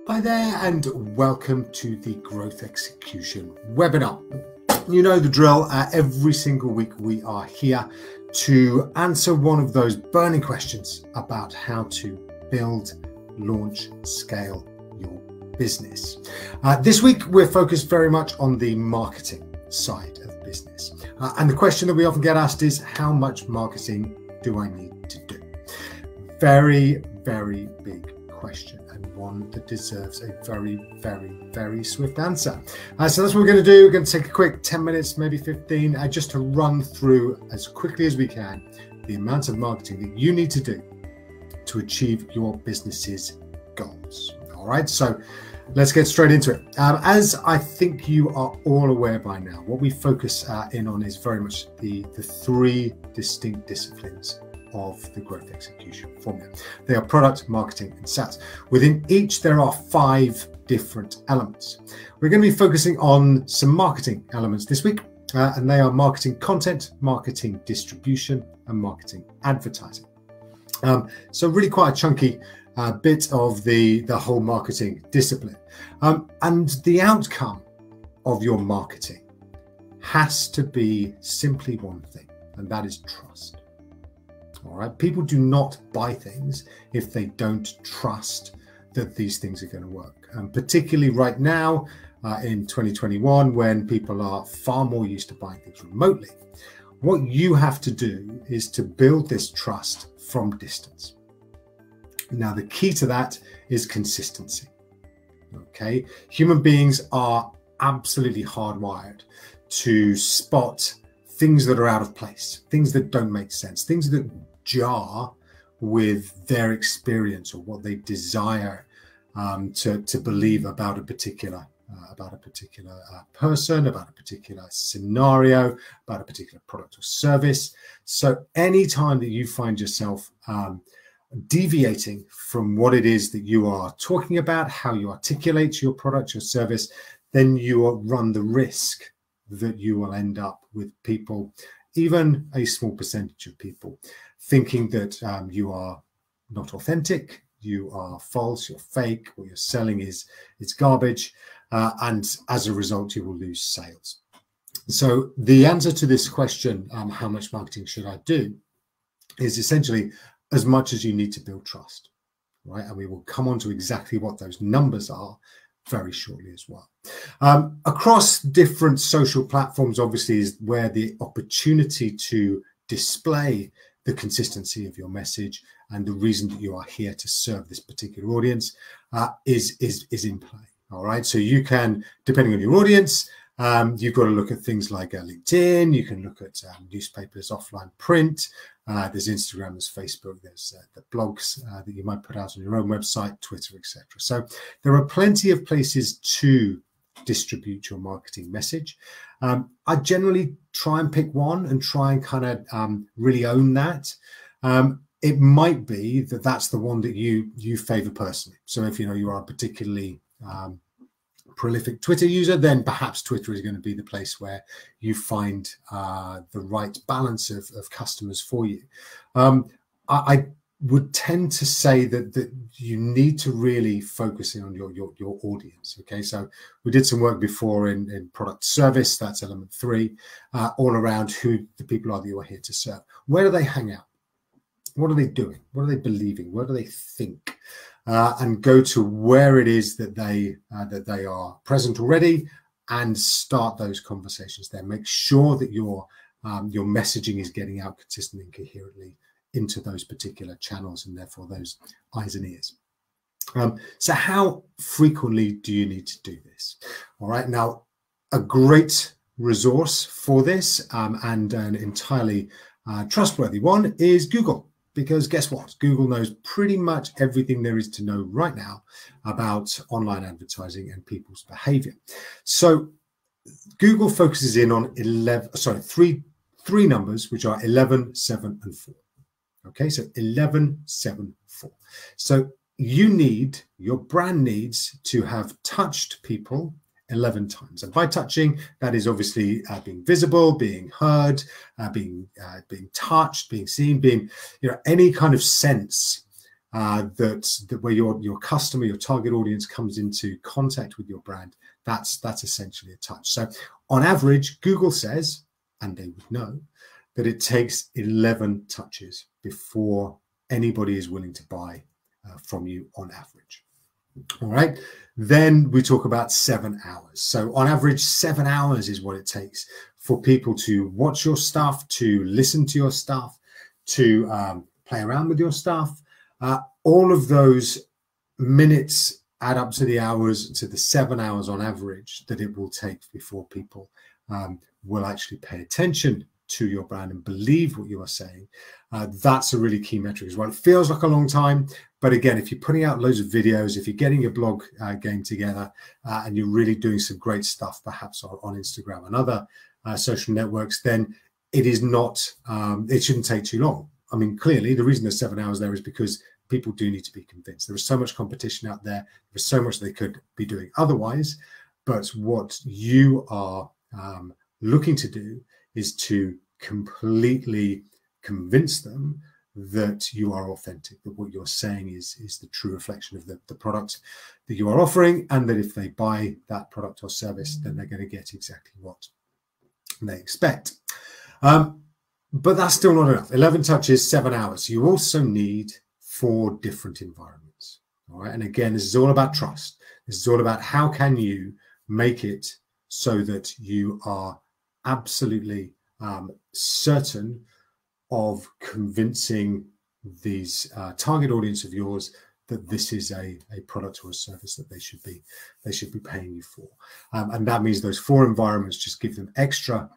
Hi there and welcome to the Growth Execution webinar. You know the drill. Every single week we are here to answer one of those burning questions about how to build, launch, scale your business. This week we're focused very much on the marketing side of business. And the question that we often get asked is, how much marketing do I need to do? Very, very big question, and one that deserves a very swift answer. So that's what we're going to do. We're going to take a quick 10 minutes, maybe 15, just to run through as quickly as we can the amount of marketing that you need to do to achieve your business's goals. All right, so let's get straight into it. As I think you are all aware by now, what we focus in on is very much the three distinct disciplines of the growth execution formula. They are product, marketing, and sales. Within each, there are 5 different elements. We're going to be focusing on some marketing elements this week, and they are marketing content, marketing distribution, and marketing advertising. So really quite a chunky bit of the whole marketing discipline. And the outcome of your marketing has to be simply one thing, and that is trust. All right, people do not buy things if they don't trust that these things are going to work. And particularly right now in 2021, when people are far more used to buying things remotely, what you have to do is to build this trust from distance. Now, the key to that is consistency. Okay, human beings are absolutely hardwired to spot things that are out of place, things that don't make sense, things that jar with their experience or what they desire to believe about a particular person, about a particular scenario, about a particular product or service. So anytime that you find yourself deviating from what it is that you are talking about, how you articulate your product, your service, then you will run the risk that you will end up with people, even a small percentage of people, thinking that you are not authentic, you are false, you're fake, what you're selling is garbage, and as a result, you will lose sales. So the answer to this question, how much marketing should I do, is essentially as much as you need to build trust, right? And we will come on to exactly what those numbers are very shortly as well. Across different social platforms, obviously, is where the opportunity to display the consistency of your message and the reason that you are here to serve this particular audience is in play. All right, so you can, depending on your audience, you've got to look at things like LinkedIn. You can look at newspapers, offline print. There's Instagram, there's Facebook, there's the blogs that you might put out on your own website, Twitter, etc. So there are plenty of places to distribute your marketing message. I generally try and pick one and try and kind of really own that. It might be that that's the one that you favor personally. So if you are a particularly prolific Twitter user, then perhaps Twitter is going to be the place where you find the right balance of customers for you. I would tend to say that you need to really focus in on your audience. Okay, so we did some work before in product service, that's element 3, all around who the people are that you are here to serve. Where do they hang out? What are they doing? What are they believing? What do they think? And go to where it is that they are present already and start those conversations there. Make sure that your messaging is getting out consistently and coherently into those particular channels and therefore those eyes and ears. So how frequently do you need to do this? All right, now a great resource for this and an entirely trustworthy one is Google. Because guess what? Google knows pretty much everything there is to know right now about online advertising and people's behavior. So Google focuses in on three numbers, which are 11, 7, and 4. Okay, so 11, 7, 4. So your brand needs to have touched people 11 times. And by touching, that is obviously being visible, being heard, being touched, being seen, being any kind of sense that where your customer, your target audience comes into contact with your brand, that's essentially a touch. So on average, Google says, and they would know, that it takes 11 touches before anybody is willing to buy from you on average. All right. Then we talk about 7 hours. So on average, 7 hours is what it takes for people to watch your stuff, to listen to your stuff, to play around with your stuff. All of those minutes add up to the hours, to the 7 hours on average that it will take before people will actually pay attention to your brand and believe what you are saying. That's a really key metric as well. It feels like a long time, but again, if you're putting out loads of videos, if you're getting your blog game together, and you're really doing some great stuff, perhaps on Instagram and other social networks, then it is not, it shouldn't take too long. I mean, clearly the reason there's 7 hours there is because people do need to be convinced. There is so much competition out there. There's so much they could be doing otherwise, but what you are looking to do is to completely convince them that you are authentic, that what you're saying is the true reflection of the product that you are offering, and that if they buy that product or service, then they're going to get exactly what they expect. But that's still not enough. 11 touches, 7 hours. You also need 4 different environments. All right. And again, this is all about trust. This is all about how can you make it so that you are absolutely certain of convincing these target audience of yours that this is a product or a service that they should be paying you for. And that means those 4 environments just give them extra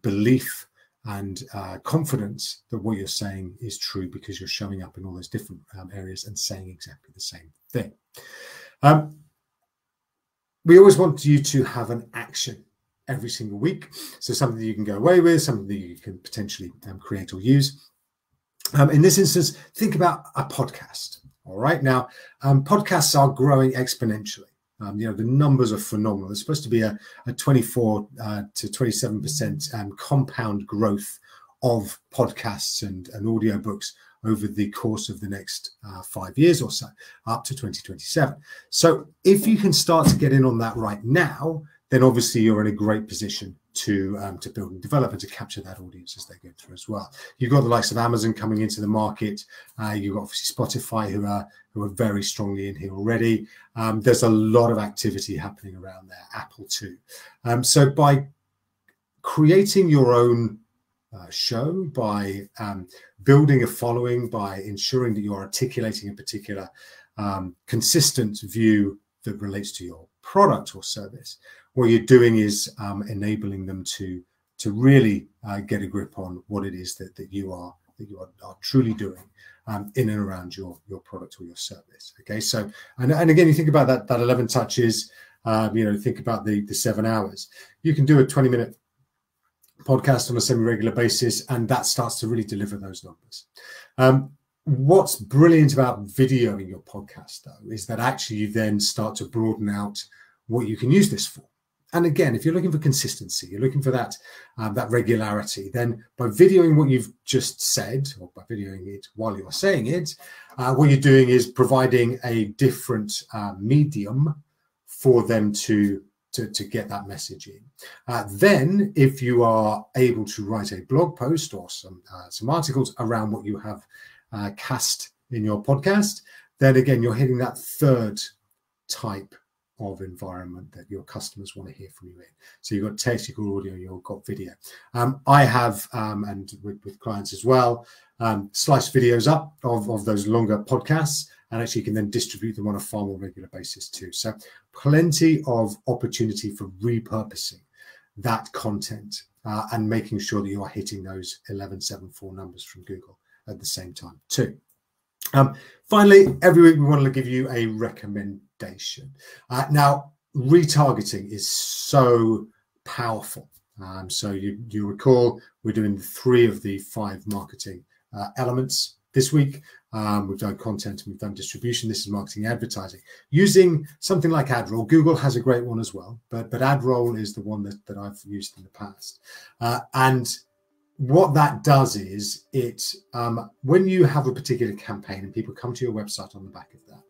belief and confidence that what you're saying is true, because you're showing up in all those different areas and saying exactly the same thing. We always want you to have an action every single week. So something that you can go away with, something that you can potentially create or use. In this instance, think about a podcast. All right. Now, podcasts are growing exponentially. The numbers are phenomenal. There's supposed to be a 24 to 27% compound growth of podcasts and audiobooks over the course of the next 5 years or so, up to 2027. So if you can start to get in on that right now, then obviously you're in a great position to build and develop and to capture that audience as they go through as well. You've got the likes of Amazon coming into the market. You've got obviously Spotify who are very strongly in here already. There's a lot of activity happening around there. Apple too. So by creating your own show, by building a following, by ensuring that you're articulating a particular consistent view that relates to your product or service, what you're doing is enabling them to really get a grip on what it is that you are truly doing in and around your product or your service. Okay, so and again, you think about that 11 touches. Think about the 7 hours. You can do a 20-minute podcast on a semi-regular basis, and that starts to really deliver those numbers. What's brilliant about videoing your podcast, though, is that actually you then start to broaden out what you can use this for. And again, if you're looking for consistency, you're looking for that regularity, then by videoing what you've just said, or by videoing it while you're saying it, what you're doing is providing a different medium for them to get that message in. Then, if you are able to write a blog post or some articles around what you have cast in your podcast, then again, you're hitting that third type of environment that your customers want to hear from you in. So you've got text, you've got audio, you've got video. I have, and with clients as well, sliced videos up of those longer podcasts, and actually you can then distribute them on a far more regular basis too. So plenty of opportunity for repurposing that content and making sure that you are hitting those 1174 numbers from Google at the same time too. Finally, every week we want to give you a recommendation. Now, retargeting is so powerful. So you recall we're doing 3 of the 5 marketing elements this week. We've done content and we've done distribution. This is marketing and advertising. Using something like AdRoll, Google has a great one as well, but AdRoll is the one that I've used in the past. And what that does is when you have a particular campaign and people come to your website on the back of that,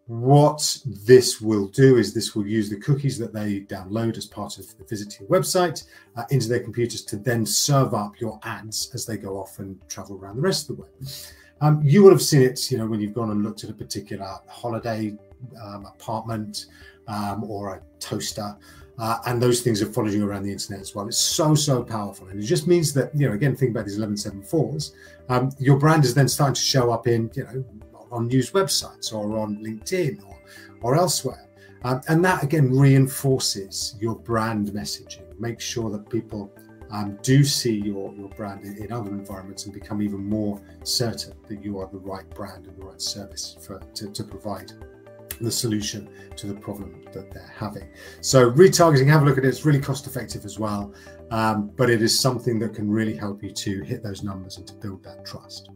what this will do is this will use the cookies that they download as part of the visit to your website into their computers to then serve up your ads as they go off and travel around the rest of the web. You will have seen it, you know, when you've gone and looked at a particular holiday apartment or a toaster, and those things have followed you around the internet as well. It's so powerful, and it just means that, you know, again, think about these 1174s. Your brand is then starting to show up in, you know, on news websites or on LinkedIn or elsewhere. And that again reinforces your brand messaging. Make sure that people do see your brand in other environments and become even more certain that you are the right brand and the right service to provide the solution to the problem that they're having. So retargeting, have a look at it. It's really cost effective as well, but it is something that can really help you to hit those numbers and to build that trust.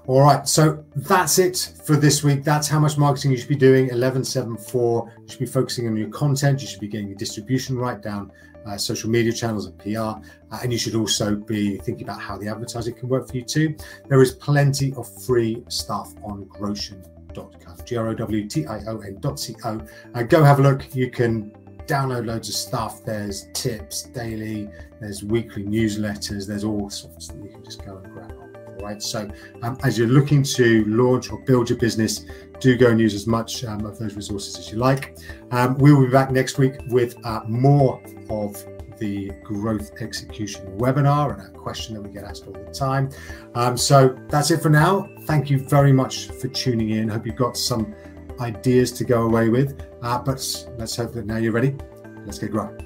All right, so that's it for this week. That's how much marketing you should be doing. 1174. You should be focusing on your content. You should be getting your distribution right down, social media channels and PR. And you should also be thinking about how the advertising can work for you too. There is plenty of free stuff on Growtion.co, growtion.co. Go have a look. You can download loads of stuff. There's tips daily. There's weekly newsletters. There's all sorts that you can just go and grab on. Right, so as you're looking to launch or build your business, do go and use as much of those resources as you like. We will be back next week with more of the growth execution webinar and a question that we get asked all the time. So that's it for now. Thank you very much for tuning in. Hope you've got some ideas to go away with, but let's hope that now you're ready. Let's get growing.